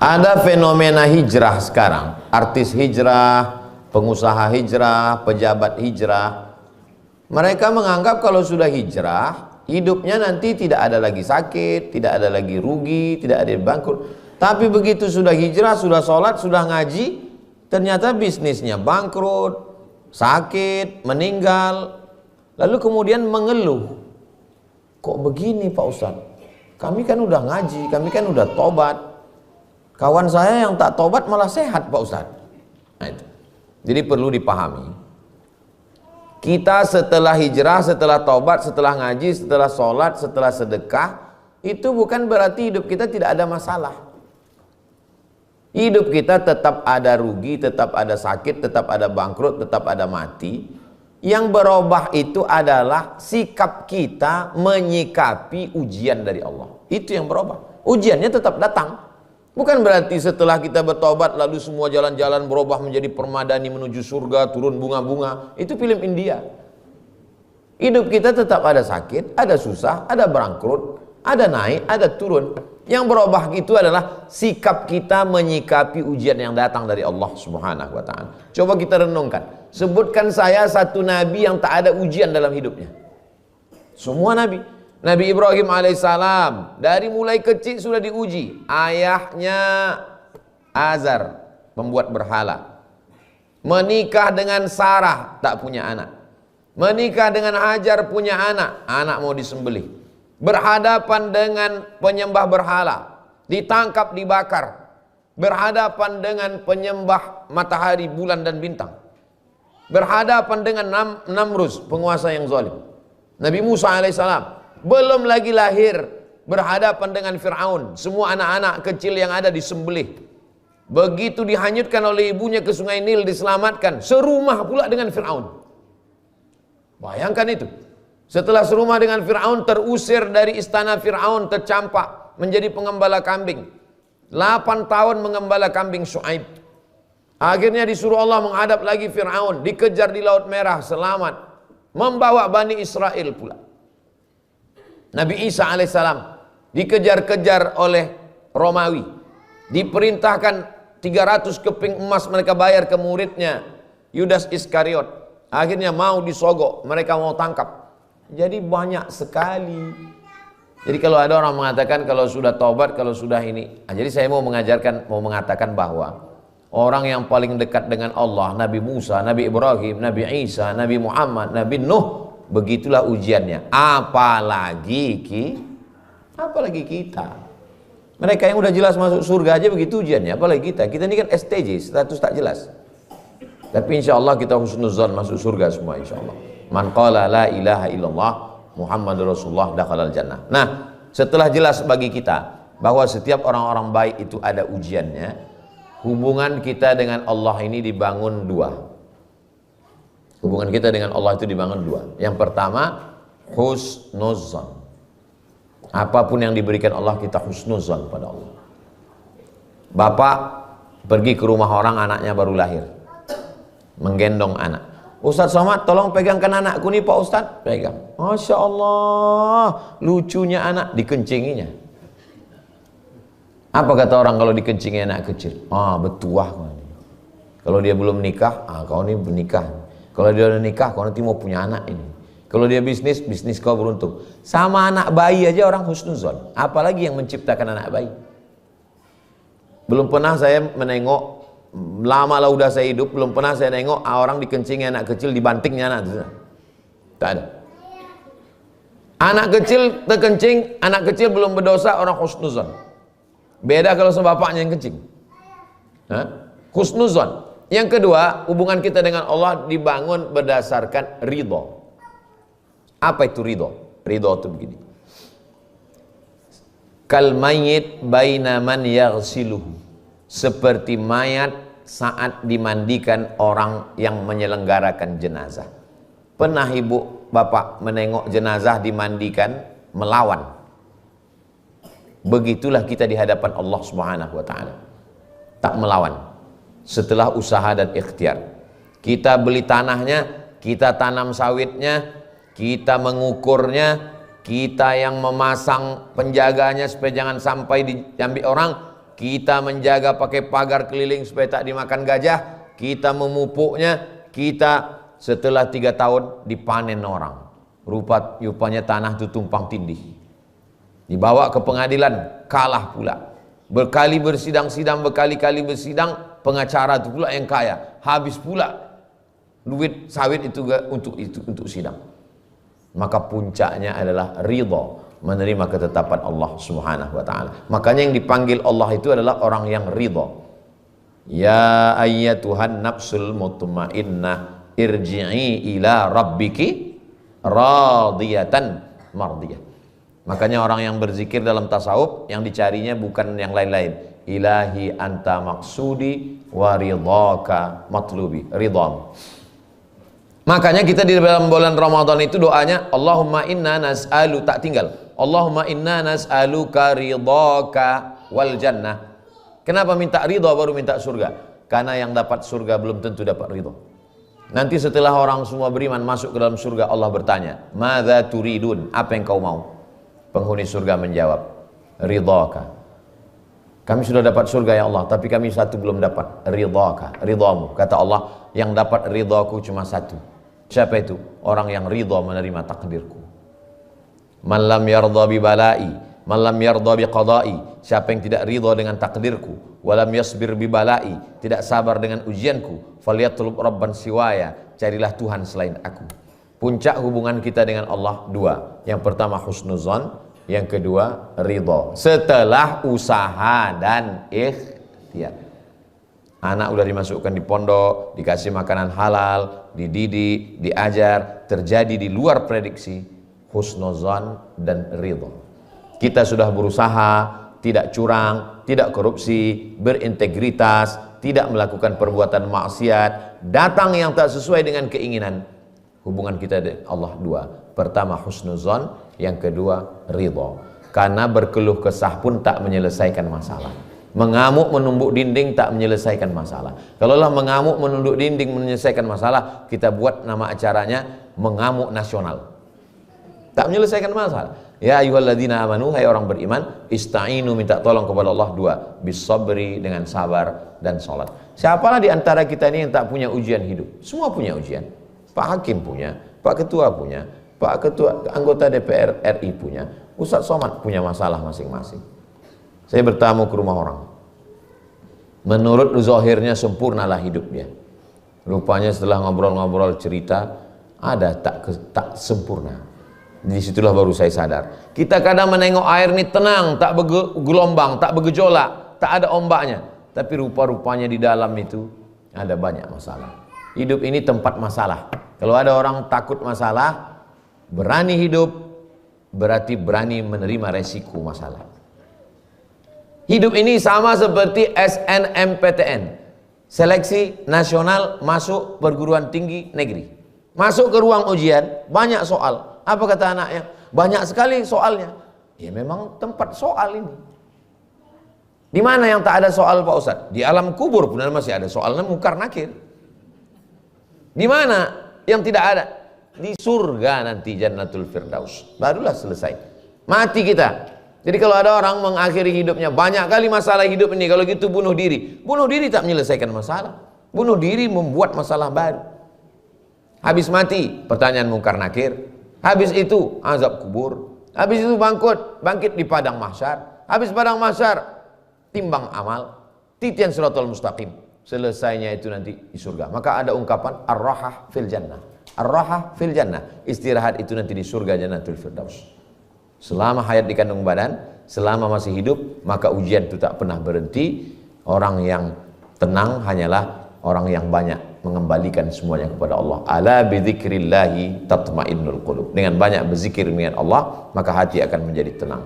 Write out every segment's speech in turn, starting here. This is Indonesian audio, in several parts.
Ada fenomena hijrah sekarang, artis hijrah, pengusaha hijrah, pejabat hijrah. Mereka menganggap kalau sudah hijrah, hidupnya nanti tidak ada lagi sakit, tidak ada lagi rugi, tidak ada bangkrut. Tapi begitu sudah hijrah, sudah sholat, sudah ngaji, ternyata bisnisnya bangkrut, sakit, meninggal. Lalu kemudian mengeluh, kok begini Pak Ustadz? Kami kan udah ngaji, kami kan udah tobat. Kawan saya yang tak tobat malah sehat Pak Ustadz. Nah, itu. Jadi perlu dipahami, kita setelah hijrah, setelah tobat, setelah ngaji, setelah sholat, setelah sedekah, itu bukan berarti hidup kita tidak ada masalah. Hidup kita tetap ada rugi, tetap ada sakit, tetap ada bangkrut, tetap ada mati. Yang berubah itu adalah sikap kita menyikapi ujian dari Allah. Itu yang berubah. Ujiannya tetap datang. Bukan berarti setelah kita bertobat lalu semua jalan-jalan berubah menjadi permadani menuju surga, turun bunga-bunga. Itu film India. Hidup kita tetap ada sakit, ada susah, ada bangkrut, ada naik, ada turun. Yang berubah itu adalah sikap kita menyikapi ujian yang datang dari Allah Subhanahu wa ta'ala. Coba kita renungkan. Sebutkan saya satu nabi yang tak ada ujian dalam hidupnya. Semua nabi. Nabi Ibrahim alaihissalam dari mulai kecil sudah diuji. Ayahnya Azar, pembuat berhala. Menikah dengan Sarah, tak punya anak. Menikah dengan Hajar, punya anak. Anak mau disembelih. Berhadapan dengan penyembah berhala. Ditangkap, dibakar. Berhadapan dengan penyembah matahari, bulan dan bintang. Berhadapan dengan Namrus, penguasa yang zalim. Nabi Musa alaihissalam belum lagi lahir, berhadapan dengan Fir'aun. Semua anak-anak kecil yang ada disembelih. Begitu dihanyutkan oleh ibunya ke sungai Nil, diselamatkan. Serumah pula dengan Fir'aun. Bayangkan itu. Setelah serumah dengan Fir'aun, terusir dari istana Fir'aun, tercampak menjadi pengembala kambing. 8 tahun mengembala kambing Syuaib. Akhirnya disuruh Allah menghadap lagi Fir'aun, dikejar di Laut Merah, selamat. Membawa Bani Israel pula. Nabi Isa alaihissalam dikejar-kejar oleh Romawi. Diperintahkan 300 keping emas mereka bayar ke muridnya Yudas Iskariot. Akhirnya mau disogok, mereka mau tangkap. Jadi banyak sekali. Jadi kalau ada orang mengatakan kalau sudah taubat, kalau sudah ini. Jadi saya mau mengatakan bahwa orang yang paling dekat dengan Allah, Nabi Musa, Nabi Ibrahim, Nabi Isa, Nabi Muhammad, Nabi Nuh, begitulah ujiannya. Apalagi kita. Mereka yang udah jelas masuk surga aja begitu ujiannya, apalagi kita. Kita ini kan STJ, status tak jelas. Tapi insya Allah kita husnuzan masuk surga semua insya Allah. Man qala la ilaha illallah Muhammadur Rasulullah dakhalal jannah. Nah, setelah jelas bagi kita bahwa setiap orang-orang baik itu ada ujiannya, hubungan kita dengan Allah ini dibangun dua. Hubungan kita dengan Allah itu dibangun dua. Yang pertama, husnuzan. Apapun yang diberikan Allah, kita husnuzan pada Allah. Bapak pergi ke rumah orang, anaknya baru lahir, menggendong anak. Ustadz Somad, tolong pegangkan anakku nih Pak Ustadz. Pegang. Masya Allah, lucunya anak, dikencinginya. Apa kata orang kalau dikencingi anak kecil? Betuah. Kalau dia belum nikah, kau ini bernikah. Kalau dia udah nikah, kau nanti mau punya anak ini. Kalau dia bisnis kau beruntung. Sama anak bayi aja orang husnuzon. Apalagi yang menciptakan anak bayi. Belum pernah saya menengok, lama lah udah saya hidup, belum pernah saya nengok orang dikencingi anak kecil, dibantingnya anak itu. Tak ada. Anak kecil terkencing, anak kecil belum berdosa, orang husnuzon. Beda kalau sama bapaknya yang kencing. Husnuzon. Yang kedua, hubungan kita dengan Allah dibangun berdasarkan ridho. Apa itu ridho? Ridho itu begini. Kal mayyit baina man yaghsiluhu. Seperti mayat saat dimandikan orang yang menyelenggarakan jenazah. Pernah ibu bapak menengok jenazah dimandikan, melawan. Begitulah kita di hadapan Allah Subhanahu wa ta'ala. Tak melawan. Setelah usaha dan ikhtiar, kita beli tanahnya, kita tanam sawitnya, kita mengukurnya, kita yang memasang penjaganya supaya jangan sampai diambil orang, kita menjaga pakai pagar keliling supaya tak dimakan gajah, kita memupuknya, kita setelah 3 tahun dipanen orang. Rupanya tanah itu tumpang tindih. Dibawa ke pengadilan, kalah pula. Berkali-kali bersidang, pengacara itu pula yang kaya. Habis pula duit sawit itu untuk sidang. Maka puncaknya adalah ridha, menerima ketetapan Allah Subhanahu wa taala. Makanya yang dipanggil Allah itu adalah orang yang ridha. Ya ayyatuhan nafsul mutmainnah irji'i ila rabbiki radiyatan mardiyah. Makanya orang yang berzikir dalam tasawuf yang dicarinya bukan yang lain-lain. Ilahi anta maksudi wa ridhaka matlubi, ridhamu. Makanya kita di dalam bulan Ramadan itu doanya Allahumma inna nas'alu, tak tinggal. Allahumma inna nas'aluka ridhaka wal jannah. Kenapa minta ridha baru minta surga? Karena yang dapat surga belum tentu dapat ridha. Nanti setelah orang semua beriman masuk ke dalam surga, Allah bertanya, "Madza turidun?" Apa yang kau mau? Penghuni surga menjawab, "Ridhaka." Kami sudah dapat surga ya Allah, tapi kami satu belum dapat, ridhaka, ridhamu. Kata Allah, yang dapat ridhaku cuma satu. Siapa itu? Orang yang ridha menerima takdirku. Man lam yardha bi balai, man lam yardha bi qadai. Siapa yang tidak ridha dengan takdirku, walam yasbir bi balai, tidak sabar dengan ujianku, falyatlub rabban siwaya, carilah Tuhan selain aku. Puncak hubungan kita dengan Allah dua. Yang pertama husnuzan, yang kedua ridha. Setelah usaha dan ikhtiar. Anak udah dimasukkan di pondok, dikasih makanan halal, dididik, diajar, terjadi di luar prediksi, husnuzan dan ridha. Kita sudah berusaha, tidak curang, tidak korupsi, berintegritas, tidak melakukan perbuatan maksiat, datang yang tak sesuai dengan keinginan. Hubungan kita dengan Allah dua. Pertama husnuzan, yang kedua ridha. Karena berkeluh kesah pun tak menyelesaikan masalah. Mengamuk menumbuk dinding tak menyelesaikan masalah. Kalaulah mengamuk menunduk dinding menyelesaikan masalah, kita buat nama acaranya mengamuk nasional. Tak menyelesaikan masalah. Ya ayyuhalladzina amanu, hai orang beriman, ista'inu, minta tolong kepada Allah dua, bisabri, dengan sabar dan salat. Siapalah di antara kita ini yang tak punya ujian hidup? Semua punya ujian. Pak Hakim punya, Pak Ketua punya, Pak Ketua anggota DPR RI punya, Ustadz Somad punya masalah masing-masing. Saya bertamu ke rumah orang. Menurut zahirnya sempurnalah hidupnya. Rupanya setelah ngobrol-ngobrol cerita, ada tak sempurna. Disitulah baru saya sadar. Kita kadang menengok air ini tenang, tak bergelombang, tak bergejolak, tak ada ombaknya. Tapi rupa-rupanya di dalam itu ada banyak masalah. Hidup ini tempat masalah. Kalau ada orang takut masalah, berani hidup, berarti berani menerima resiko masalah. Hidup ini sama seperti SNMPTN, seleksi nasional masuk perguruan tinggi negeri. Masuk ke ruang ujian, banyak soal. Apa kata anaknya? Banyak sekali soalnya. Ya memang tempat soal ini. Di mana yang tak ada soal Pak Ustadz? Di alam kubur pun masih ada soalnya, mungkar nakir. Di mana yang tidak ada? Di surga nanti, Jannatul Firdaus. Barulah selesai. Mati kita. Jadi kalau ada orang mengakhiri hidupnya, banyak kali masalah hidup ini, kalau gitu bunuh diri. Bunuh diri tak menyelesaikan masalah. Bunuh diri membuat masalah baru. Habis mati, pertanyaan mungkar nakir. Habis itu azab kubur. Habis itu bangkit di padang mahsyar. Habis padang mahsyar, timbang amal, titian siratal mustaqim. Selesainya itu nanti di surga. Maka ada ungkapan ar-rahah fil jannah. Ar-rahah fil jannah. Istirahat itu nanti di surga, Jannatul Firdaus. Selama hayat di kandung badan, selama masih hidup, maka ujian itu tak pernah berhenti. Orang yang tenang hanyalah orang yang banyak mengembalikan semuanya kepada Allah. Ala bidzikrillahi tatmainnul qulub. Dengan banyak berzikir dengan Allah, maka hati akan menjadi tenang.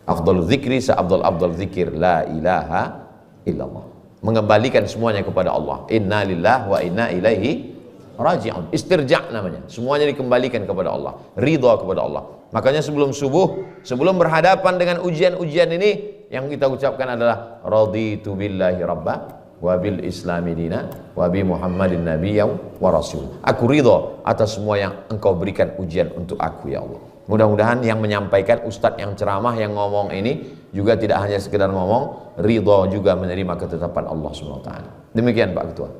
Afdhalul dzikri afdal dzikir la ilaha illallah. Mengembalikan semuanya kepada Allah. Inna lillahi wa inna ilaihi raji'un. Istirja' namanya. Semuanya dikembalikan kepada Allah. Ridha kepada Allah. Makanya sebelum subuh, sebelum berhadapan dengan ujian-ujian ini, yang kita ucapkan adalah raditu billahi rabba wa bil islami dina wa bi muhammadin nabiyyan wa rasul. Aku ridha atas semua yang engkau berikan ujian untuk aku ya Allah. Mudah-mudahan yang menyampaikan, ustadz yang ceramah yang ngomong ini juga tidak hanya sekedar ngomong, ridho juga menerima ketetapan Allah SWT. Demikian Pak Ketua.